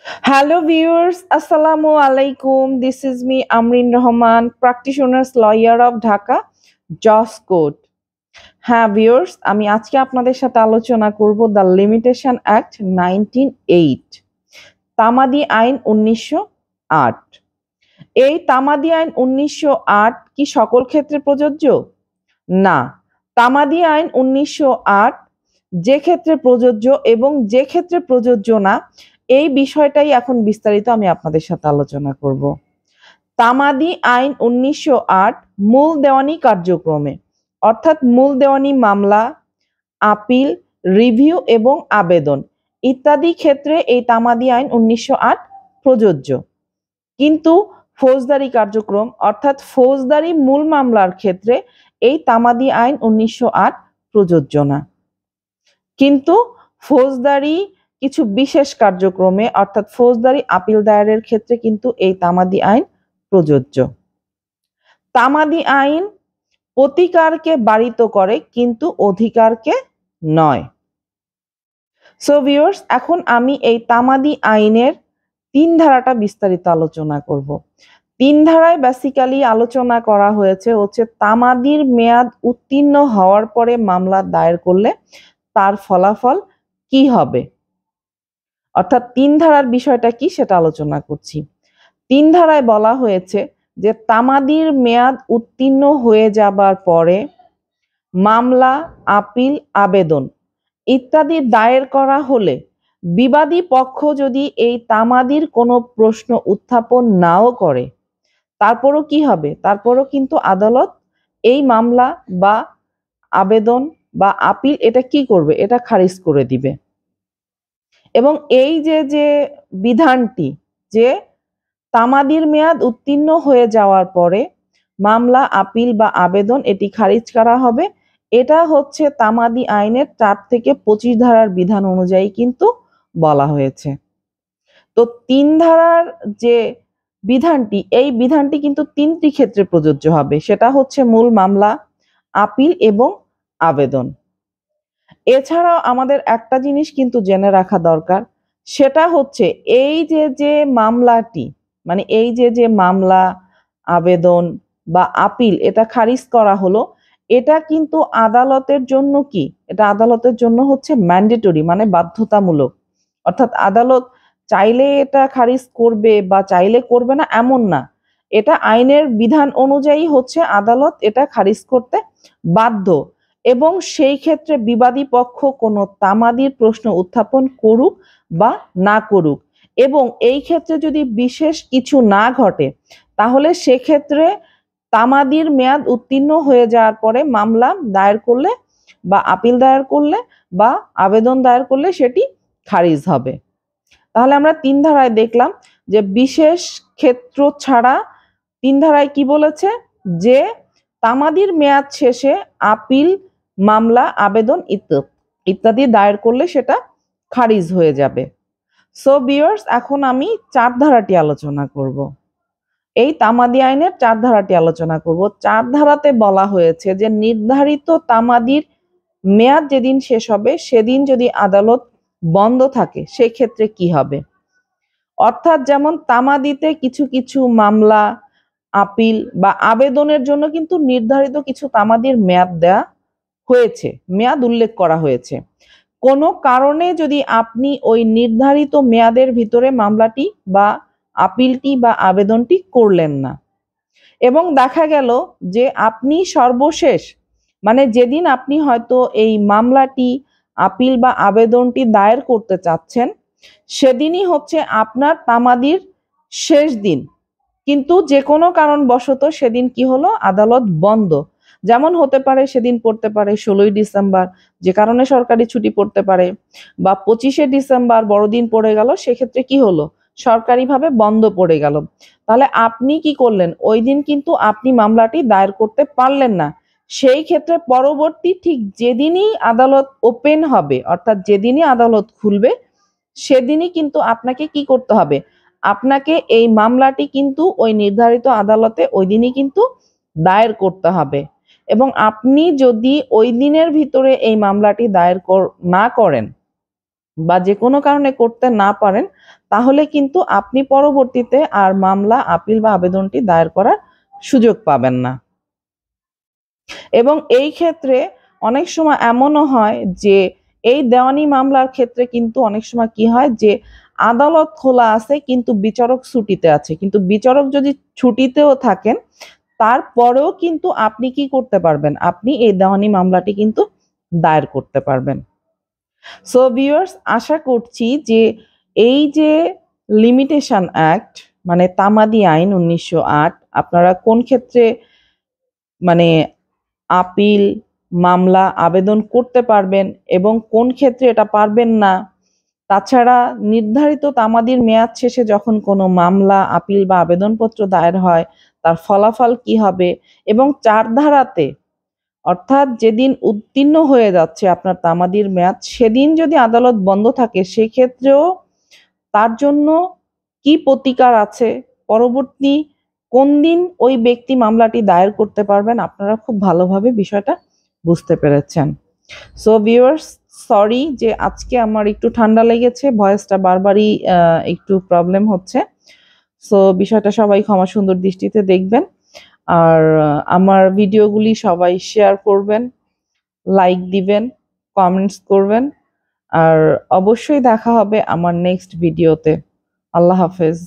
Hello viewers, Assalamu alaikum. This is me Amrin Rahman, practitioners lawyer of Dhaka, জজ code. হ্যাঁ viewers, আমি আজকে আপনাদের সাথে আলোচনা করব দ্য লিমিটেশন অ্যাক্ট 1908, তামাদি আইন 1908। এই তামাদি আইন 1908 কি সকল ক্ষেত্রে প্রযোজ্য? না, তামাদি আইন 1908 যে ক্ষেত্রে প্রযোজ্য এবং যে ক্ষেত্রে প্রযোজ্য না, এই বিষয়টাই এখন বিস্তারিত আমি আপনাদের সাথে আলোচনা করব। তামাদি আইন 1908 মূল দেওয়ানি কার্যক্রমে, অর্থাৎ মূল দেওয়ানি মামলা, আপিল, রিভিউ এবং আবেদন ইত্যাদি ক্ষেত্রে এই তামাদি আইন 1908 প্রযোজ্য। কিন্তু ফৌজদারি কার্যক্রম অর্থাৎ ফৌজদারি মূল মামলার ক্ষেত্রে এই তামাদি আইন 1908 প্রযোজ্য না। কিন্তু ফৌজদারি কিছু বিশেষ কার্যক্রমে অর্থাৎ ফৌজদারি আপিল দায়েরের ক্ষেত্রে কিন্তু এই তামাদি আইন প্রযোজ্য। তামাদি আইন প্রতিকারকে বারিত করে কিন্তু অধিকারকে নয়। সো ভিউয়ার্স, এখন আমি এই তামাদি আইনের 3 ধারাটা বিস্তারিত আলোচনা করব। 3 ধারায় বেসিক্যালি আলোচনা করা হয়েছে হচ্ছে তামাদির মেয়াদ উত্তীর্ণ হওয়ার পরে মামলা দায়ের করলে তার ফলাফল কি হবে, অর্থাৎ 3 ধারার বিষয়টা কি সেটা আলোচনা করছি। 3 ধারায় বলা হয়েছে যে তামাদির মেয়াদ উত্তীর্ণ হয়ে যাবার পরে মামলা, আপিল, আবেদন ইত্যাদি দায়ের করা হলে বিবাদী পক্ষ যদি এই তামাদির কোনো প্রশ্ন উত্থাপন নাও করে, তারপরও কি হবে? তারপরও কিন্তু আদালত এই মামলা বা আবেদন বা আপিল এটা কি করবে? এটা খারিজ করে দিবে। এবং এই যে বিধানটি যে তামাদির মেয়াদ উত্তীর্ণ হয়ে যাওয়ার পরে মামলা, আপিল বা আবেদন এটি খারিজ করা হবে, এটা হচ্ছে তামাদি আইনের 4 থেকে 25 ধারার বিধান অনুযায়ী কিন্তু বলা হয়েছে। তো 3 ধারার যে বিধানটি, এই বিধানটি কিন্তু 3টি ক্ষেত্রে প্রযোজ্য হবে, সেটা হচ্ছে মূল মামলা, আপিল এবং আবেদন। এছাড়াও আমাদের একটা জিনিস কিন্তু জেনে রাখা দরকার, সেটা হচ্ছে এই যে মামলাটি, মানে এই যে মামলা, আবেদন বা আপিল এটা খারিজ করা হলো, এটা কিন্তু আদালতের জন্য কি? এটা আদালতের জন্য হচ্ছে ম্যান্ডেটরি, মানে বাধ্যতামূলক। অর্থাৎ আদালত চাইলে এটা খারিজ করবে বা চাইলে করবে না এমন না, এটা আইনের বিধান অনুযায়ী হচ্ছে আদালত এটা খারিজ করতে বাধ্য। এবং সেই ক্ষেত্রে বিবাদী পক্ষ কোনো তামাদির প্রশ্ন উত্থাপন করুক বা না করুক, এবং এই ক্ষেত্রে যদি বিশেষ কিছু না ঘটে, তাহলে সেক্ষেত্রে তামাদির মেয়াদ উত্তীর্ণ হয়ে যাওয়ার পরে মামলা দায়ের করলে বা আপিল দায়ের করলে বা আবেদন দায়ের করলে সেটি খারিজ হবে। তাহলে আমরা 3 ধারায় দেখলাম যে বিশেষ ক্ষেত্র ছাড়া 3 ধারায় কি বলেছে, যে তামাদির মেয়াদ শেষে আপিল, মামলা, আবেদন ইত্যাদি দায়ের করলে সেটা খারিজ হয়ে যাবে। সো ভিউয়ার্স, এখন আমি 4 ধারাটি আলোচনা করব। এই তামাদি আইনের 4 ধারাটি আলোচনা করব। 4 ধারাতে বলা হয়েছে যে নির্ধারিত তামাদির মেয়াদ যেদিন শেষ হবে সেদিন যদি আদালত বন্ধ থাকে সেক্ষেত্রে কি হবে। অর্থাৎ যেমন তামাদিতে কিছু কিছু মামলা, আপিল বা আবেদনের জন্য কিন্তু নির্ধারিত কিছু তামাদির মেয়াদ দেয়া হয়েছে, মেয়াদ উল্লেখ করা হয়েছে। কোনো কারণে যদি আপনি ওই নির্ধারিত মেয়াদের ভিতরে মামলাটি বা আপিলটি বা আবেদনটি করলেন না, এবং দেখা গেল যে আপনি সর্বশেষ, মানে যেদিন আপনি হয়তো এই মামলাটি, আপিল বা আবেদনটি দায়ের করতে চাচ্ছেন, সেদিনই হচ্ছে আপনার তামাদির শেষ দিন, কিন্তু যে কোনো কারণবশত সেদিন কি হলো, আদালত বন্ধ। যেমন হতে পারে সেদিন পড়তে পারে 16ই ডিসেম্বর, যে কারণে সরকারি ছুটি পড়তে পারে, বা 25শে ডিসেম্বর বড়দিন পড়ে গেল, সেক্ষেত্রে কি হলো, সরকারিভাবে বন্ধ পড়ে গেল। তাহলে আপনি কি করলেন, ওই দিন কিন্তু আপনি মামলাটি দায়ের করতে পারলেন না। সেই ক্ষেত্রে পরবর্তী ঠিক যেদিনই আদালত ওপেন হবে, অর্থাৎ যেদিনই আদালত খুলবে, সেদিনই কিন্তু আপনাকে কি করতে হবে, আপনাকে এই মামলাটি কিন্তু ওই নির্ধারিত আদালতে ওই দিনই কিন্তু দায়ের করতে হবে। এবং আপনি যদি ওই দিনের ভিতরে এই মামলাটি দায়ের না করেন, বা যে কোনো কারণে করতে না পারেন, তাহলে কিন্তু আপনি পরবর্তীতে আর মামলা, আপিল বা আবেদনটি দায়ের করার সুযোগ পাবেন না। এবং এই ক্ষেত্রে অনেক সময় এমনও হয় যে এই দেওয়ানি মামলার ক্ষেত্রে কিন্তু অনেক সময় কি হয় যে আদালত খোলা আছে কিন্তু বিচারক ছুটিতে আছে, কিন্তু বিচারক যদি ছুটিতেও থাকেন তারপরেও কিন্তু আপনি কি করতে পারবেন, আপনি এই দেওয়ানি মামলাটি কিন্তু দায়ের করতে পারবেন। সো ভিউয়ার্স, আশা করছি যে এই যে লিমিটেশন অ্যাক্ট মানে তামাদি আইন 1908 আপনারা কোন ক্ষেত্রে মানে আপিল, মামলা আবেদন করতে পারবেন এবং কোন ক্ষেত্রে এটা পারবেন না। তাছাড়া নির্ধারিত তামাদির মেয়াদ শেষে যখন কোনো মামলা, আপিল বা আবেদনপত্র দায়ের হয় তার ফলাফল কি হবে, এবং 4 ধারাতে অর্থাৎ যেদিন উত্তীর্ণ হয়ে যাচ্ছে আপনার তামাদির মেয়াদ সেদিন যদি আদালত বন্ধ থাকে সেক্ষেত্রেও তার জন্য কি প্রতিকার আছে, পরবর্তী কোন দিন ওই ব্যক্তি মামলাটি দায়ের করতে পারবেন, আপনারা খুব ভালোভাবে বিষয়টা বুঝতে পেরেছেন। সো ভিউয়ার্স, সরি যে আজকে আমার একটু ঠান্ডা লেগেছে, ভয়েসটা বারবারই একটু প্রবলেম হচ্ছে। সো বিষয়টা সবাই ক্ষমা সুন্দর দৃষ্টিতে দেখবেন। আর আমার ভিডিওগুলি সবাই শেয়ার করবেন, লাইক দিবেন, কমেন্টস করবেন। আর অবশ্যই দেখা হবে আমার নেক্সট ভিডিওতে। আল্লাহ হাফেজ।